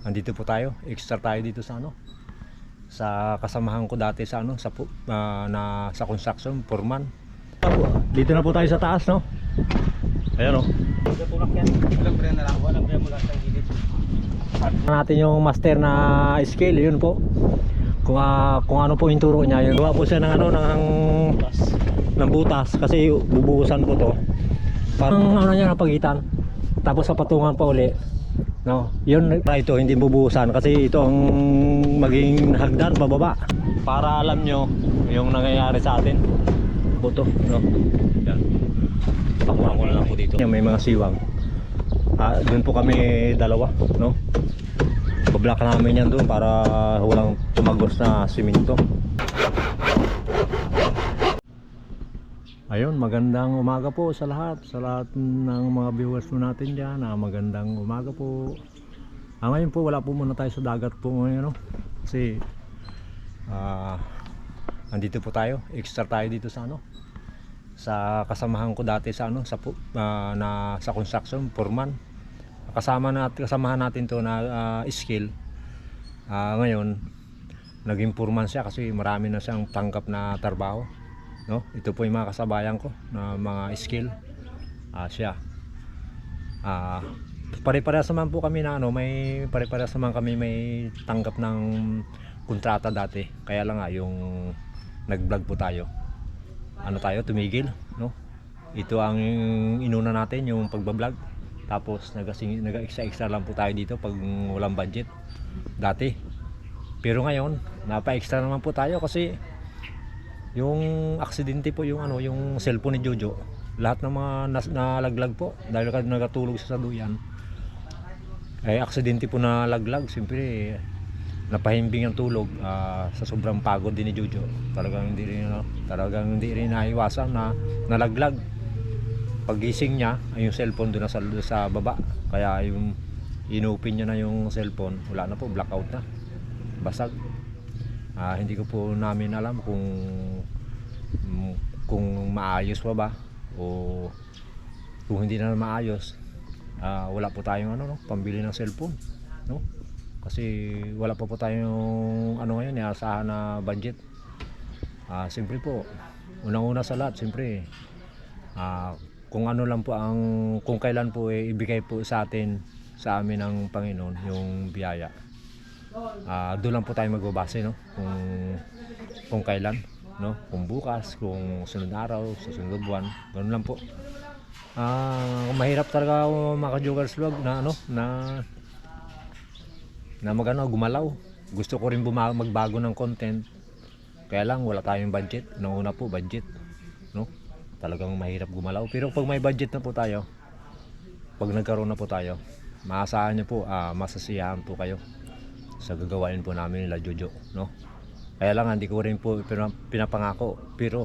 andito po tayo, extra tayo dito sa ano, sa kasamahan ko dati sa ano, sa sa construction, foreman. Dito na po tayo sa taas, no? Ayan, oh. Tulak yan. Walang pre na lang. Walang pre mula sa gilid. Natin yung master na scale, yun po. Kung ano po yung turo niya, yun. Gawa po siya ng ano, ng butas kasi bubuhusan po to. Parang ano niya napagitan. Tapos sa patungan pa uli. No, yun ito hindi bubuhusan kasi ito ang maging hagdan pababa. Para alam nyo yung nangyayari sa atin. Buto, no. Yan. Pakuha ko na lang po dito. May mga siwang. Doon po kami dalawa, no. Bablock namin yan doon para walang tumagos na simento. Ayun, magandang umaga po sa lahat ng mga viewers po natin dyan. Magandang umaga po. Ngayon po wala po muna tayo sa dagat po ngayon, no? Kasi andito po tayo, extra tayo dito sa ano, sa kasamahan ko dati sa ano, sa construction, foreman. Kasamahan natin to na skill. Ngayon naging foreman siya kasi marami na siyang tanggap na trabaho, no? Ito po yung mga kasabayan ko na mga skill. Siya pare-parehas naman po kami na ano, pare-parehas naman kami may tanggap ng kontrata dati. Kaya lang yung nag-vlog po tayo, tumigil, no? Ito ang inuna natin, yung pagbablog. Tapos nag-extra lang po tayo dito pag walang budget dati. Pero ngayon napa-extra naman po tayo kasi yung aksidente po, yung ano, yung cellphone ni Jojo, lahat ng mga nalaglag po dahil nagatulog sa duyan. Aksidente po na laglag. Siyempre napahimbing ang tulog sa sobrang pagod din ni Jojo. Talagang hindi rin naiwasan na nalaglag. Paggising niya ay yung cellphone doon sa baba. Kaya yung inopen niya na yung cellphone, wala na po, blackout na, basag. Hindi ko po namin alam kung maayos pa ba o kung hindi na maayos. Wala po tayong ano, no, pambili ng cellphone, no? Kasi wala pa po tayong ano ngayon, asahan na budget. Siyempre po, unang-una sa lahat, siyempre kung ano lang po kung kailan po ibigay po sa amin ng Panginoon yung biyaya. Doon lang po tayo magbabase, no? Kung kailan, no? Kung bukas, kung sunod araw, sa sunod buwan, ganoon lang po. Mahirap talaga maka-joggers vlog na ano, na gumalaw. Gusto ko rin magbago ng content. Kaya lang wala tayong budget. Una po budget, no? Talagang mahirap gumalaw. Pero pag may budget na po tayo, pag nagkaroon na po tayo, maasahan nyo po, masasiyahan po kayo sa gagawain po namin nila Jojo, no? Kaya lang hindi ko rin po pinapangako, pero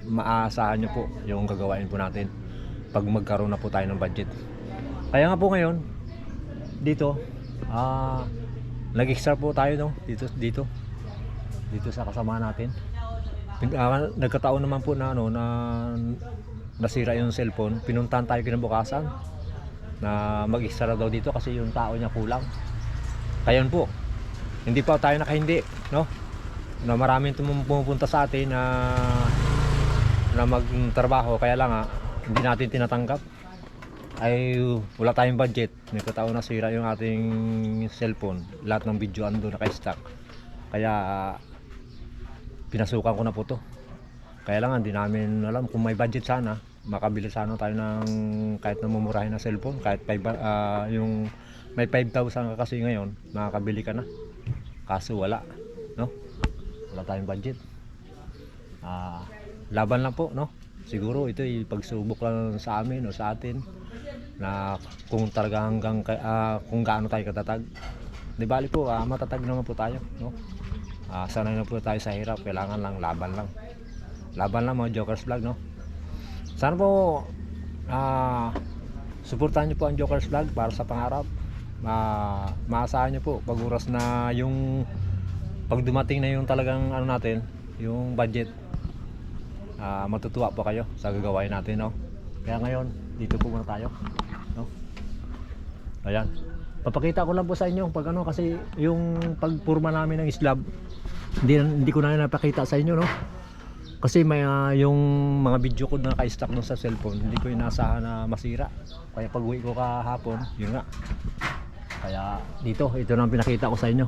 maasahan nyo po yung gagawain po natin pag magkaroon na po tayo ng budget. Kaya nga po ngayon dito nag-extra po tayo, no? Dito sa kasama natin. Nagkataon naman po na ano, na nasira yung cellphone. Pinuntahan tayo kinabukasan na mag-extra daw dito kasi yung tao niya kulang. Kaya po, hindi pa tayo nakahindi, no? Na maraming pumupunta sa atin na magtrabaho, kaya lang hindi natin tinatanggap. Wala tayong budget. Nagkataon na sira yung ating cellphone. Lahat ng video ando naka-stack. Kaya pinasukan ko na po to. Kaya lang hindi namin alam kung may budget sana, makabili sana tayo ng kahit na mumurahin na cellphone, kahit yung may 5,000 ka kasi ngayon, makakabili ka na. Kaso wala, no? Wala tayong budget. Laban lang po, no? Siguro ito ay pagsubok lang sa amin o sa atin na kung talaga kung gaano tayo katatag. Di bali po, matatag naman po tayo, no? Sanay na po tayo sa hirap. Kailangan lang laban lang mga Jokers Vlog, no? Sana po suportahan nyo po ang Jokers Vlog para sa pangarap. Maasahan nyo po pag oras na yung pag dumating na yung talagang ano natin, yung budget, matutuwa po kayo sa gagawin natin, no? Kaya ngayon dito po muna tayo, no? Ayan, Papakita ko lang po sa inyo pag ano, kasi yung pagpurma namin ng slab, hindi ko na napakita sa inyo, no? Kasi may yung mga video ko na naka-stock doon sa cellphone, hindi ko inasahan na masira. Kaya pag uwi ko kahapon, yun nga. Kaya dito, ito na ang pinakita ko sa inyo.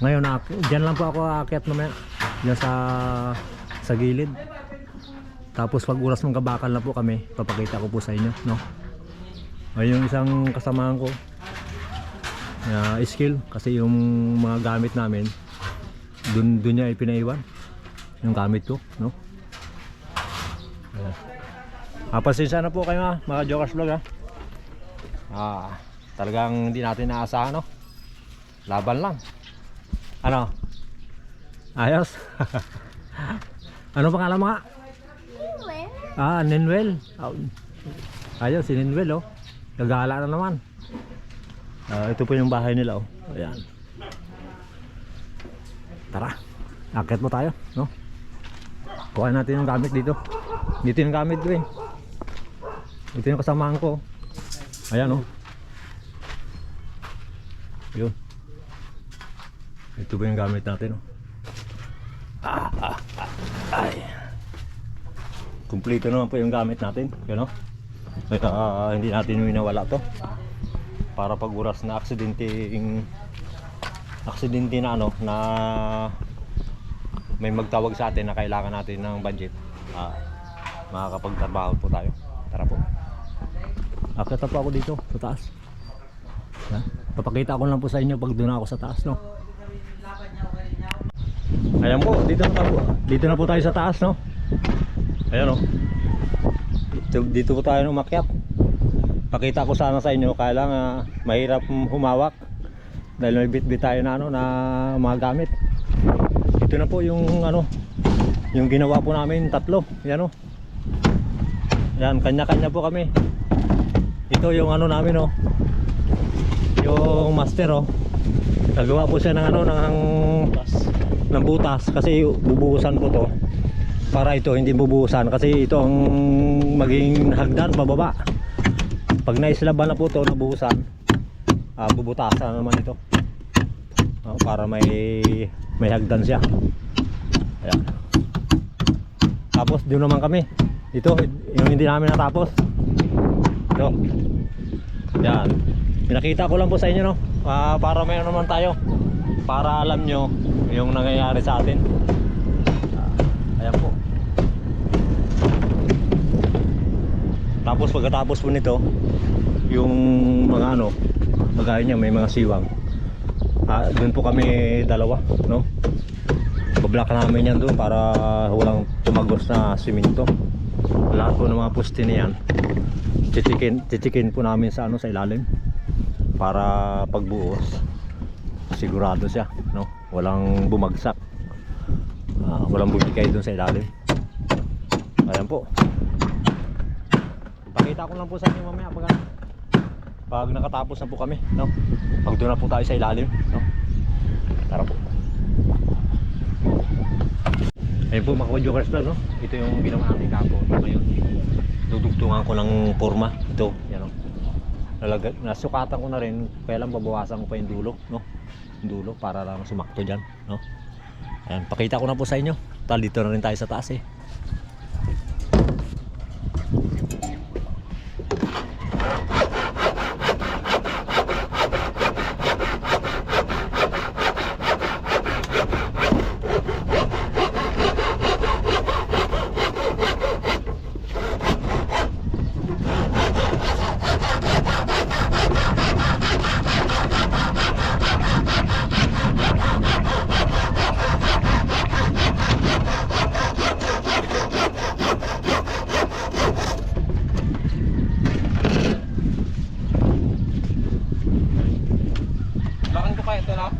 Ngayon, dyan lang po ako aakyat mamaya. Dyan sa gilid. Tapos pag oras ng kabakal na po kami, papakita ko po sa inyo, no? Ay, yung isang kasamahan ko, skill, kasi yung mga gamit namin, dun niya ipinaiwan. Yung gamit ko, no? Pasensya na po kayo, mga Jokers Vlog, talagang hindi natin naasahan, no? Laban lang. Ano? Ayos? Ano pangalan mo nga? Ninwell. Ninwell. Ayos, si Ninwell, oh. Gagala na naman. Ito po yung bahay nila, oh. Ayan. Tara, akit mo tayo, no? Kuhain natin yung gamit dito. Dito yung gamit ko, eh. Ito yung kasamahan ko. Ayan, oh. Yun. Ito ba yung gamit natin, oh. Ay. Kumpleto naman po yung gamit natin, yun, oh. Kaya hindi natin winawala to. Para pag oras na aksidente na ano, na may magtawag sa atin na kailangan natin ng budget, makakapagtrabaho po tayo. Tara po. Akit po ako dito sa taas. Papakita ko lang po sa inyo pag doon ako sa taas, no? Ayan po, dito na po tayo sa taas, no? Ayan, no? Dito po tayo umakyat. Pakita ko sana sa inyo, kaya lang mahirap humawak dahil may bit-bit tayo na ano, na mga gamit. Ito na po yung ano, yung ginawa po namin tatlo. Yan, oh. Yan, kanya-kanya po kami. Ito yung ano namin, oh. Yung master, oh. Nagawa po siya ng ano, ng butas kasi bubuhusan ko to. Para ito hindi bubuhusan kasi ito ang maging hagdan pababa. Pag naislaban na po to, nabuhusan, bubutasan naman ito. Para may hagdan siya. Ayan. Tapos doon naman kami. Ito yung hindi namin natapos. Ito. Yan. Pinakita ko lang po sa inyo, no? Para mayroon naman tayo. Para alam nyo yung nangyayari sa atin. Ayan po. Tapos pagkatapos po nito, yung mga ano, magaya niya may mga siwang. Doon po kami dalawa, no? Bablock namin yan doon para walang tumagos na simento. Lahat po ng mga poste niyan, titikin po namin sa ano, sa ilalim para pagbuhos sigurado siya, no? Walang bumagsak, walang bumigay doon sa ilalim. Ayan po. Pakita ko lang po sa inyo mamaya pag nakatapos na po kami, no? Pag doon na po tayo sa ilalim, no? Tara po. Ayun po mga Jokers Vlog, no? Ito yung ginawa natin kahapon. Ngayon, dudugtungan ko ng forma. Ito, yan, no? Nasukatan ko na rin, kaya lang babawasan ko pa yung dulo, no? Yung dulo para lang sumakto dyan, no? Ayan, pakita ko na po sa inyo. Tal, dito na rin tayo sa taas, eh. Bakang ko pa ito na.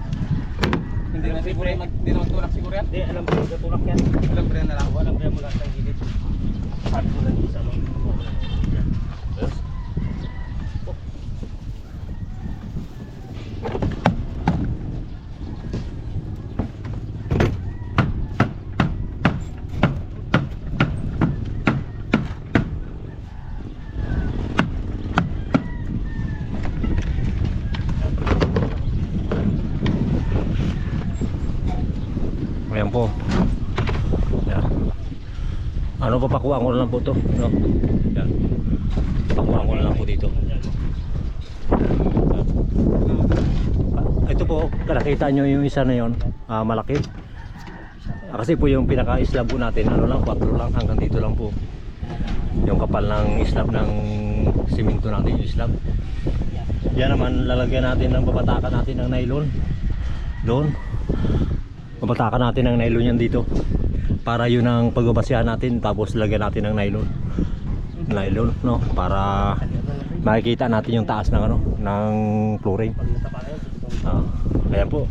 Hindi na siguro hindi naman tulak siguro yan. Hindi, alam ko tulak yan. Walang brand na lang. Walang brand mula sa gilid. Sabi ko lang isa mo. Yes. Ayan po. Yan. Ano pa, pakuha ko na lang po to, no? Yan. Pakuha ko na lang po dito. Ito po, nakita nyo yung isa na yon, malaki. Kasi po yung pinaka-slab po natin, ano lang, 4 lang, hanggang dito lang po. Yung kapal ng slab ng simento natin, yung slab. Yan naman, lalagyan natin ng, babatakan natin ng nylon. Doon. Babatakan natin ng nylon yan dito. Para yun ang pagbabasihan natin, tapos lagyan natin ng nylon. Nylon, no? Para makikita natin yung taas ng ano, ng flooring. Ayan po.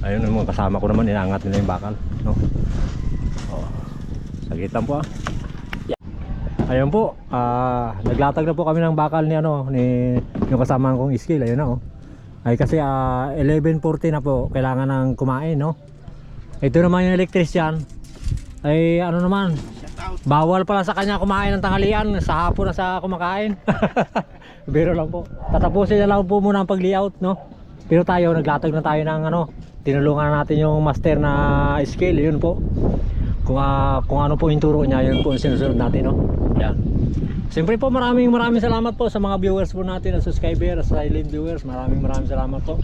Ayun yung mga kasama ko naman, inaangat nila yung bakal, no? Sagitan po, Ayun po, naglatag na po kami ng bakal ni ano, ni yung kasama kong skill. Ayun na, ay kasi 11:40 na po, kailangan ng kumain, no? Ito naman yung electrician, ay ano naman, bawal pala sa kanya kumain ng tanghalian, sa hapon na sa kumakain. Biro lang po. Tatapusin na lang po muna ang pag-layout, no? Pero tayo, naglatag na tayo ng ano, tinulungan natin yung master na scale, yun po. Kung ano po yung turo niya, yun po yung sinusunod natin, no? Yan. Siyempre po, maraming salamat po sa mga viewers po natin, at subscriber, at silent viewers. Maraming salamat po.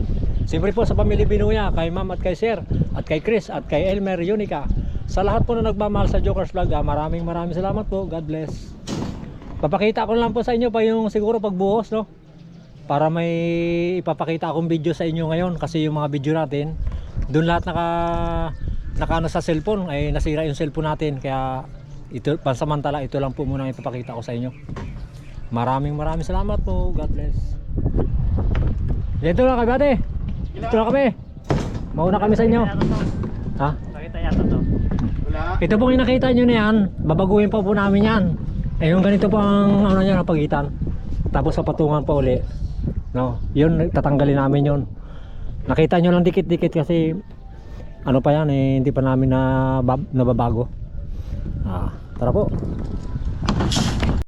Siyempre po sa pamilya Binuya, kay ma'am at kay sir, at kay Chris, at kay Elmer, Unica. Sa lahat po na nagmamahal sa Jokers Vlog, maraming salamat po. God bless. Papakita ko lang po sa inyo pa yung siguro pagbuhos, no? Para may ipapakita akong video sa inyo ngayon, kasi yung mga video natin doon lahat naka sa cellphone, ay nasira yung cellphone natin, kaya ito pansamantala, ito lang po muna ang ipapakita ko sa inyo. Maraming salamat po. God bless. Dito lang kami, ate. Dito lang kami. Mauna kami sa inyo. Ha? Nakita yata to. Ito pong nakita nyo na yan, babaguhin pa po namin yan. Eh yung ganito po ang ano niya, pagitan. Tapos papatungan pa uli, no? Yun, tatanggalin namin yun. Nakita nyo lang dikit-dikit kasi ano pa yan, hindi pa namin nababago. Tara po.